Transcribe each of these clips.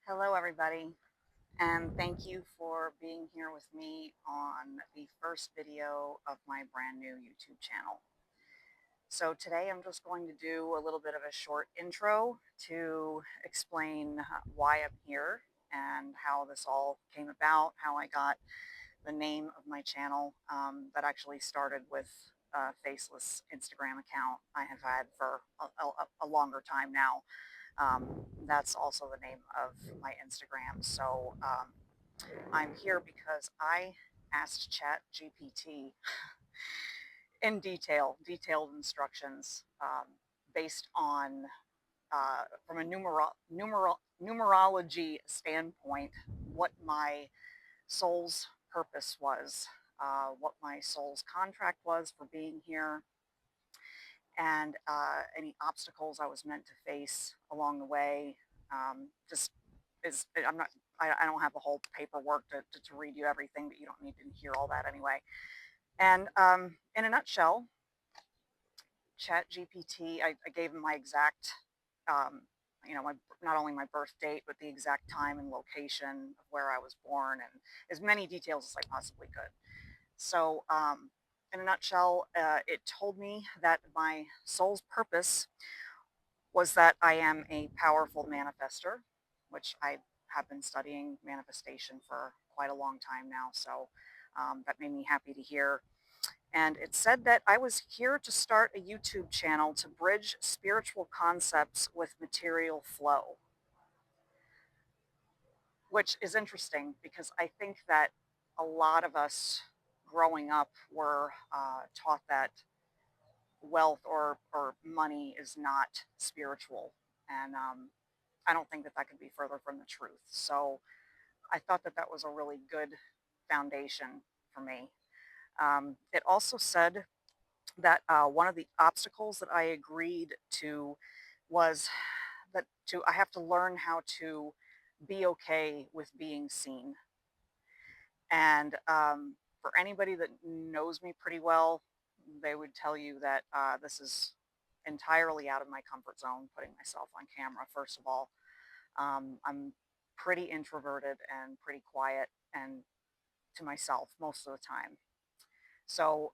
Hello, everybody, and thank you for being here with me on the first video of my brand new YouTube channel. So today I'm just going to do a little bit of a short intro to explain why I'm here and how this all came about, how I got the name of my channel that actually started with a faceless Instagram account I have had for a longer time now. That's also the name of my Instagram. So I'm here because I asked ChatGPT in detailed instructions based on, from a numerology standpoint, what my soul's purpose was, what my soul's contract was for being here, and any obstacles I was meant to face along the way. Just is I'm not I don't have the whole paperwork to read you everything, but you don't need to hear all that anyway. And in a nutshell, ChatGPT, I gave him my exact, um, my not only my birth date, but the exact time and location of where I was born, and as many details as I possibly could. So, in a nutshell, it told me that my soul's purpose was that I am a powerful manifester, which I have been studying manifestation for quite a long time now. So that made me happy to hear. And it said that I was here to start a YouTube channel to bridge spiritual concepts with material flow, which is interesting because I think that a lot of us growing up were taught that wealth or money is not spiritual. And I don't think that that could be further from the truth. So I thought that that was a really good foundation for me. It also said that one of the obstacles that I agreed to was that I have to learn how to be okay with being seen. And for anybody that knows me pretty well, they would tell you that this is entirely out of my comfort zone, putting myself on camera, first of all. I'm pretty introverted and pretty quiet and to myself most of the time. So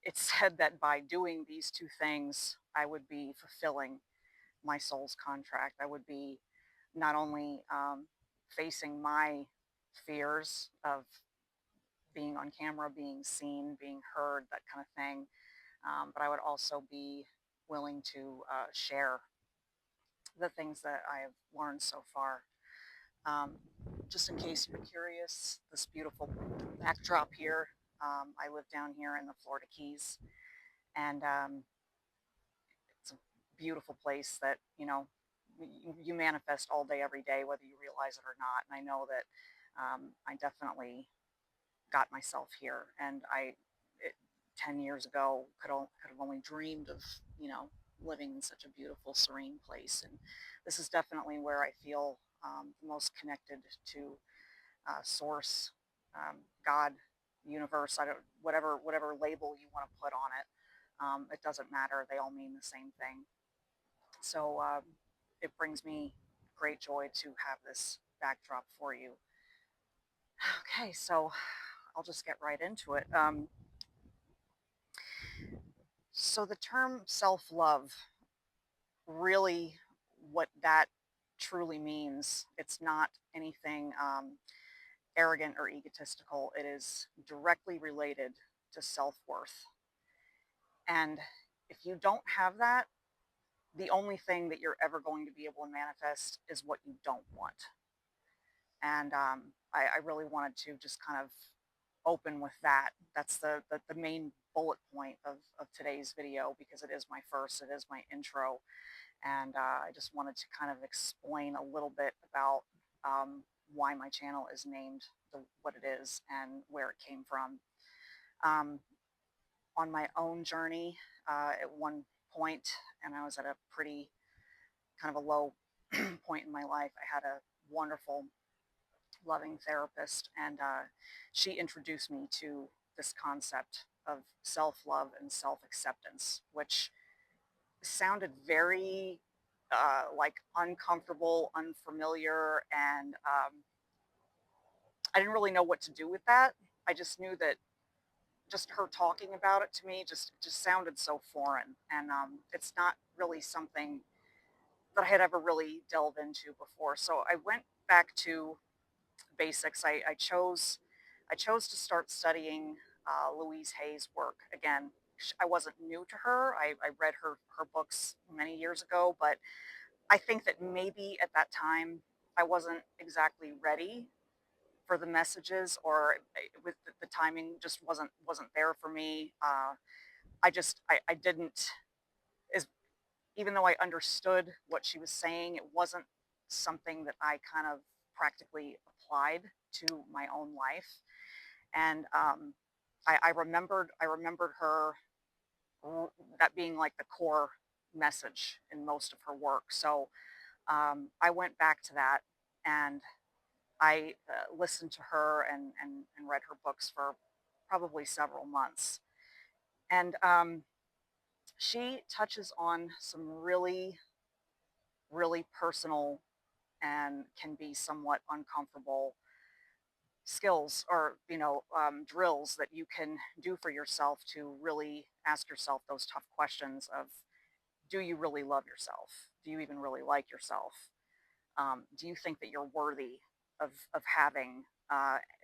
it said that by doing these two things, I would be fulfilling my soul's contract. I would be not only facing my fears of being on camera, being seen, being heard, that kind of thing, but I would also be willing to share the things that I have learned so far. Um, just in case you're curious, this beautiful backdrop here, I live down here in the Florida Keys, and it's a beautiful place that, you manifest all day, every day, whether you realize it or not. And I know that I definitely got myself here, and it, 10 years ago, could have only dreamed of, living in such a beautiful, serene place. And this is definitely where I feel the most connected to source, God, universe, I don't, whatever label you want to put on it. It doesn't matter. They all mean the same thing. So it brings me great joy to have this backdrop for you. Okay, so I'll just get right into it. So the term self-love, really, what that truly means, it's not anything arrogant or egotistical. It is directly related to self-worth. And if you don't have that, the only thing that you're ever going to be able to manifest is what you don't want. And I really wanted to just kind of open with that. That's the main bullet point of today's video, because it is my first, it is my intro. And I just wanted to kind of explain a little bit about why my channel is named what it is and where it came from. Um, on my own journey, at one point, and I was at a pretty kind of a low point in my life, I had a wonderful, loving therapist, and she introduced me to this concept of self love and self acceptance, which sounded very like uncomfortable, unfamiliar, and I didn't really know what to do with that. I just knew that just her talking about it to me just sounded so foreign, and it's not really something that I had ever really delved into before. So I went back to basics. I chose to start studying Louise Hay's work again. I wasn't new to her. I read her books many years ago, but I think that maybe at that time I wasn't exactly ready for the messages, or with the timing just wasn't there for me. I didn't, as even though I understood what she was saying, it wasn't something that I kind of practically applied to my own life. And I remembered her, that being like the core message in most of her work. So I went back to that, and I listened to her and read her books for probably several months. And she touches on some really, really personal and can be somewhat uncomfortable skills, or drills that you can do for yourself to really ask yourself those tough questions of, do you really love yourself? Do you even really like yourself? Do you think that you're worthy of having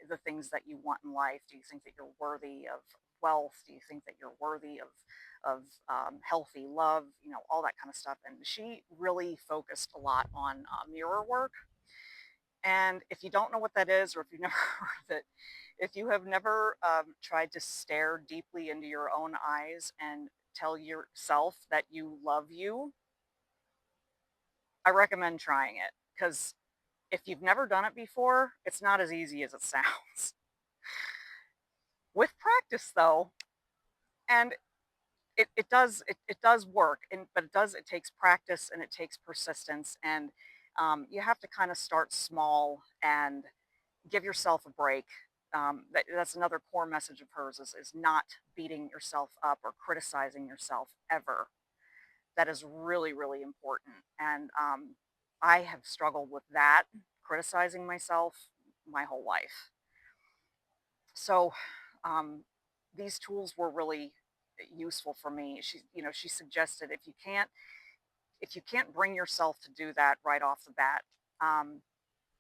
the things that you want in life? Do you think that you're worthy of wealth? Do you think that you're worthy of healthy love? All that kind of stuff. And she really focused a lot on mirror work. And if you don't know what that is, or if you've never heard of it, if you have never tried to stare deeply into your own eyes and tell yourself that you love you, I recommend trying it, because if you've never done it before, it's not as easy as it sounds. With practice, though, and it does work, but it takes practice and it takes persistence, and you have to kind of start small and give yourself a break. That's another core message of hers, is not beating yourself up or criticizing yourself ever. That is really, really important. And I have struggled with that, criticizing myself, my whole life. So these tools were really useful for me. She suggested, if you can't bring yourself to do that right off the bat, um,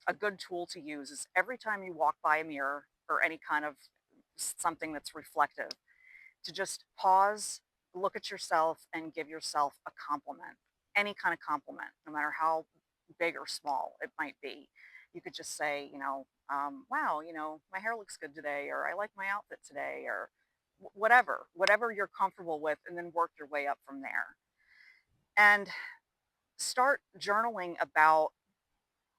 a good tool to use is every time you walk by a mirror or any kind of something that's reflective, to just pause, look at yourself, and give yourself a compliment. Any kind of compliment, no matter how big or small it might be. You could just say, wow, my hair looks good today, or I like my outfit today, or whatever you're comfortable with, and then work your way up from there. And start journaling about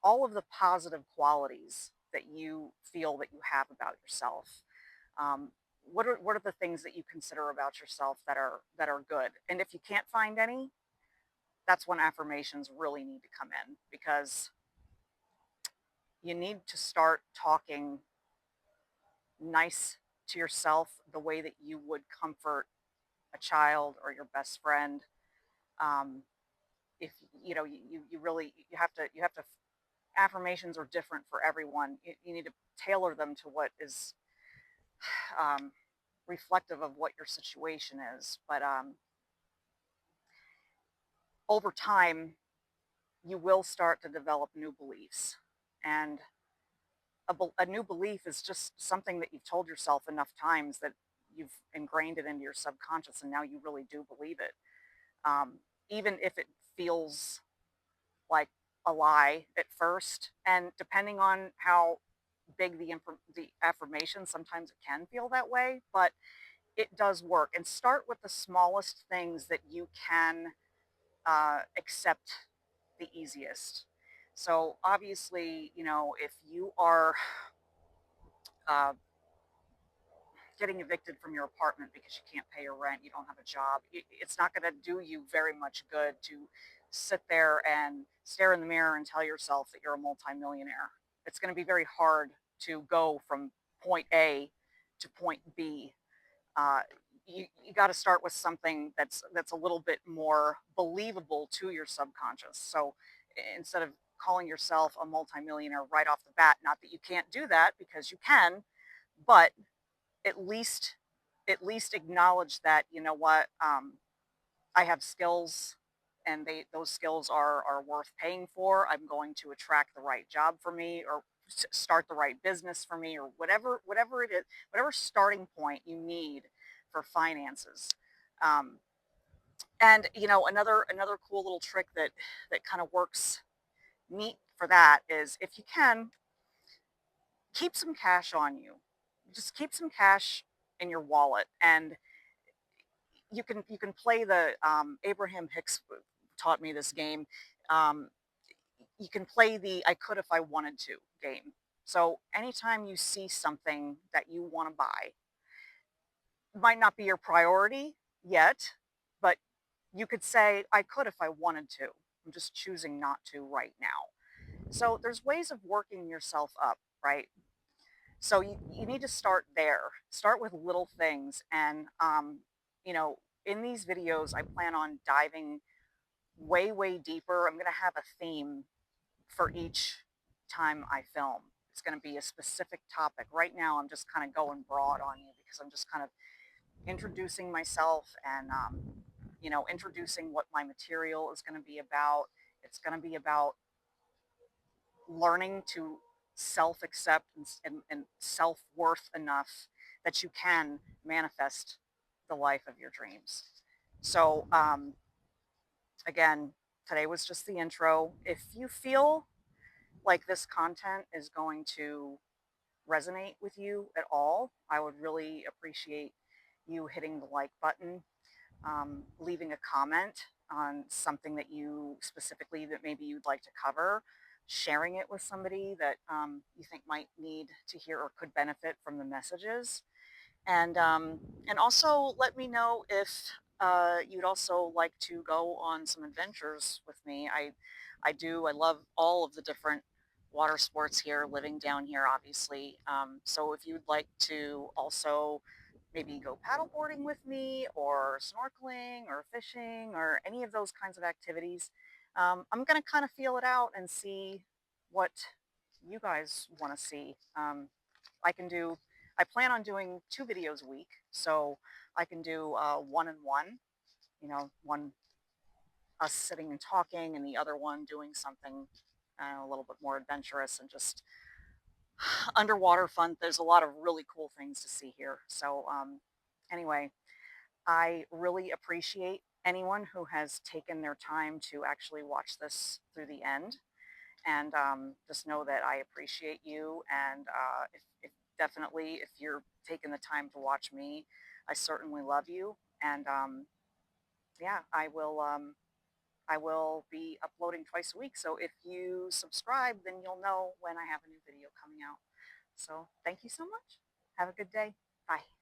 all of the positive qualities that you feel that you have about yourself. Um, what are the things that you consider about yourself that are good? And if you can't find any, that's when affirmations really need to come in, because you need to start talking nice to yourself the way that you would comfort a child or your best friend. Um, if you really you have to affirmations are different for everyone. You need to tailor them to what is um, reflective of what your situation is. But over time, you will start to develop new beliefs. And a new belief is just something that you've told yourself enough times that you've ingrained it into your subconscious, and now you really do believe it. Um, Even if it feels like a lie at first, and depending on how big the affirmation, sometimes it can feel that way, but it does work. And start with the smallest things that you can accept the easiest. So obviously, if you are uh, getting evicted from your apartment because you can't pay your rent, you don't have a job, it's not going to do you very much good to sit there and stare in the mirror and tell yourself that you're a multimillionaire. It's going to be very hard to go from point A to point B. uh, you got to start with something that's a little bit more believable to your subconscious. So instead of calling yourself a multimillionaire right off the bat, not that you can't do that because you can, but at least at least acknowledge that, you know what, I have skills, and those skills are worth paying for. I'm going to attract the right job for me, or start the right business for me, or whatever it is, whatever starting point you need for finances. Um, and another cool little trick that kind of works neat for that is, if you can, keep some cash on you. Just keep some cash in your wallet, and you can play the Abraham Hicks taught me this game. Um, you can play the "I could if I wanted to" game. So anytime you see something that you want to buy, might not be your priority yet, but you could say, "I could if I wanted to. I'm just choosing not to right now." So there's ways of working yourself up, right? So you need to start there. Start with little things. And, you know, in these videos, I plan on diving way, way deeper. I'm going to have a theme for each time I film. It's going to be a specific topic. Right now, I'm just kind of going broad on you because I'm just kind of introducing myself, and, introducing what my material is going to be about. It's going to be about learning to self accept and self worth enough that you can manifest the life of your dreams. So, again, today was just the intro. If you feel like this content is going to resonate with you at all, I would really appreciate you hitting the like button, leaving a comment on something that you specifically that maybe you'd like to cover, sharing it with somebody that you think might need to hear or could benefit from the messages, and also let me know if you'd also like to go on some adventures with me. I love all of the different water sports here, living down here, obviously. So if you'd like to also maybe go paddleboarding with me, or snorkeling, or fishing, or any of those kinds of activities, I'm going to kind of feel it out and see what you guys want to see. I can do I plan on doing 2 videos a week, so I can do one and one. One us sitting and talking, and the other one doing something a little bit more adventurous and just underwater fun. There's a lot of really cool things to see here. So, anyway, I really appreciate anyone who has taken their time to actually watch this through the end. And just know that I appreciate you. And if definitely, if you're taking the time to watch me, I certainly love you. And yeah, I will be uploading twice a week. So if you subscribe, then you'll know when I have a new video coming out. So thank you so much. Have a good day. Bye.